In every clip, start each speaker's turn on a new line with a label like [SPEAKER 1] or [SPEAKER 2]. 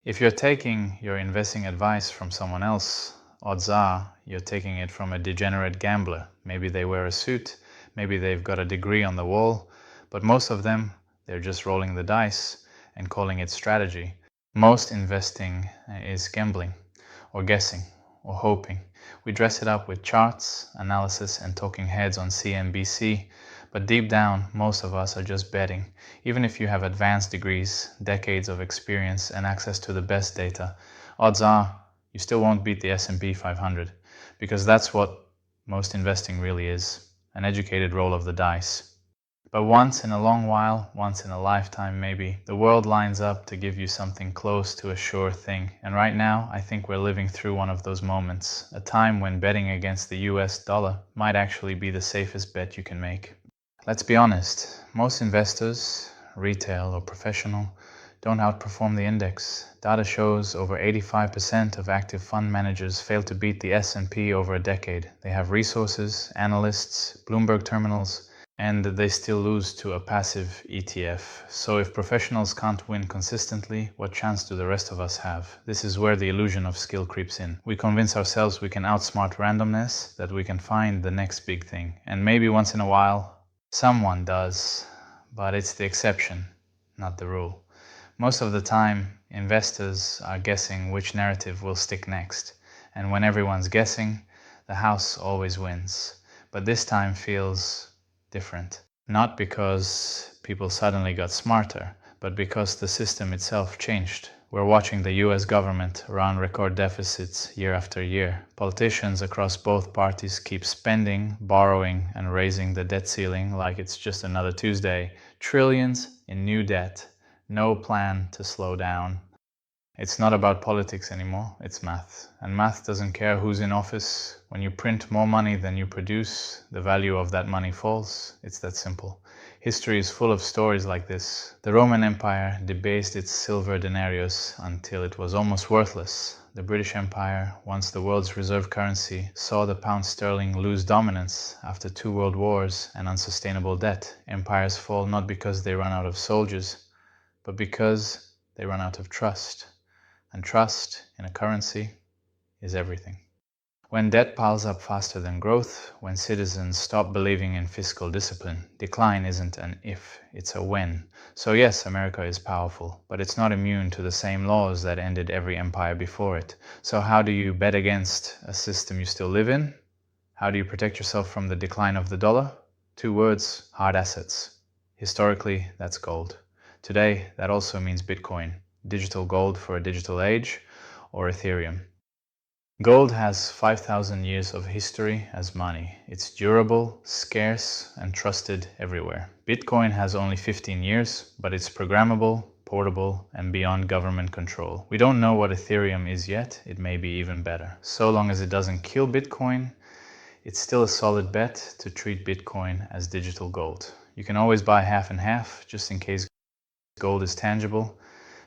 [SPEAKER 1] If you're taking your investing advice from someone else, odds are you're taking it from a degenerate gambler. Maybe they wear a suit, maybe they've got a degree on the wall, but most of them, they're just rolling the dice and calling it strategy. Most investing is gambling, or guessing, or hoping. We dress it up with charts, analysis, and talking heads on CNBC, but deep down, most of us are just betting. Even if you have advanced degrees, decades of experience, and access to the best data, odds are you still won't beat the S&P 500, because that's what most investing really is, an educated roll of the dice. But once in a long while, once in a lifetime maybe, the world lines up to give you something close to a sure thing. And right now, I think we're living through one of those moments, a time when betting against the US dollar might actually be the safest bet you can make. Let's be honest, most investors, retail or professional, don't outperform the index. Data shows over 85% of active fund managers fail to beat the S&P over a decade. They have resources, analysts, Bloomberg terminals, and they still lose to a passive ETF. So if professionals can't win consistently, what chance do the rest of us have? This is where the illusion of skill creeps in. We convince ourselves we can outsmart randomness, that we can find the next big thing. And maybe once in a while, someone does, but it's the exception, not the rule. Most of the time, investors are guessing which narrative will stick next. And when everyone's guessing, the house always wins. But this time feels different. Not because people suddenly got smarter, but because the system itself changed. We're watching the US government run record deficits year after year. Politicians across both parties keep spending, borrowing, and raising the debt ceiling like it's just another Tuesday. Trillions in new debt. No plan to slow down. It's not about politics anymore, it's math. And math doesn't care who's in office. When you print more money than you produce, the value of that money falls. It's that simple. History is full of stories like this. The Roman Empire debased its silver denarius until it was almost worthless. The British Empire, once the world's reserve currency, saw the pound sterling lose dominance after 2 world wars and unsustainable debt. Empires fall not because they run out of soldiers, but because they run out of trust. And trust in a currency is everything. When debt piles up faster than growth, when citizens stop believing in fiscal discipline, decline isn't an if, it's a when. So yes, America is powerful, but it's not immune to the same laws that ended every empire before it. So how do you bet against a system you still live in? How do you protect yourself from the decline of the dollar? 2 words, hard assets. Historically, that's gold. Today, that also means Bitcoin. Digital gold for a digital age, or Ethereum. Gold has 5,000 years of history as money. It's durable, scarce, and trusted everywhere. Bitcoin has only 15 years, but it's programmable, portable, and beyond government control. We don't know what Ethereum is yet. It may be even better. So long as it doesn't kill Bitcoin, it's still a solid bet to treat Bitcoin as digital gold. You can always buy half and half, just in case gold is tangible.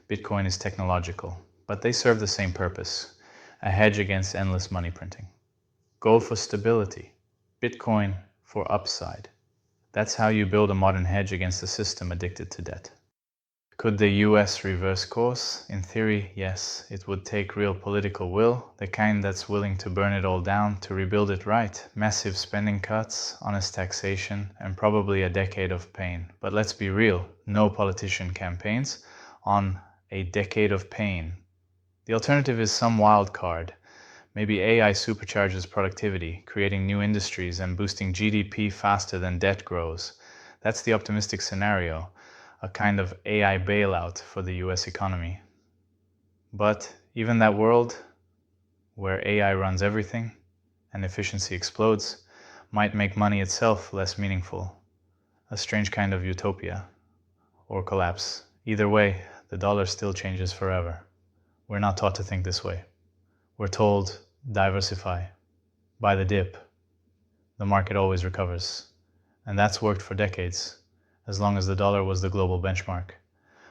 [SPEAKER 1] Bitcoin is technological, but they serve the same purpose, a hedge against endless money printing. Gold for stability, Bitcoin for upside. That's how you build a modern hedge against a system addicted to debt. Could the US reverse course? In theory, yes. It would take real political will, the kind that's willing to burn it all down to rebuild it right. Massive spending cuts, honest taxation, and probably a decade of pain. But let's be real, no politician campaigns on a decade of pain. The alternative is some wild card. Maybe AI supercharges productivity, creating new industries and boosting GDP faster than debt grows. That's the optimistic scenario, a kind of AI bailout for the US economy. But even that world, where AI runs everything and efficiency explodes, might make money itself less meaningful. A strange kind of utopia, or collapse. Either way, the dollar still changes forever. We're not taught to think this way. We're told, diversify, buy the dip. The market always recovers. And that's worked for decades, as long as the dollar was the global benchmark.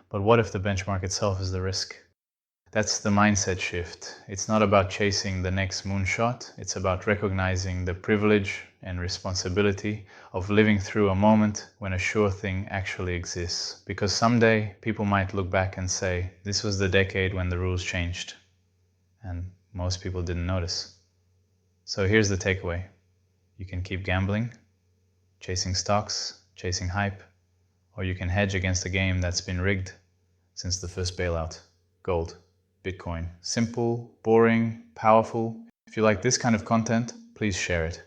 [SPEAKER 1] But what if the benchmark itself is the risk? That's the mindset shift. It's not about chasing the next moonshot. It's about recognizing the privilege and responsibility of living through a moment when a sure thing actually exists. Because someday people might look back and say, this was the decade when the rules changed. And most people didn't notice. So here's the takeaway. You can keep gambling, chasing stocks, chasing hype, or you can hedge against a game that's been rigged since the first bailout. Gold. Bitcoin. Simple, boring, powerful. If you like this kind of content, please share it.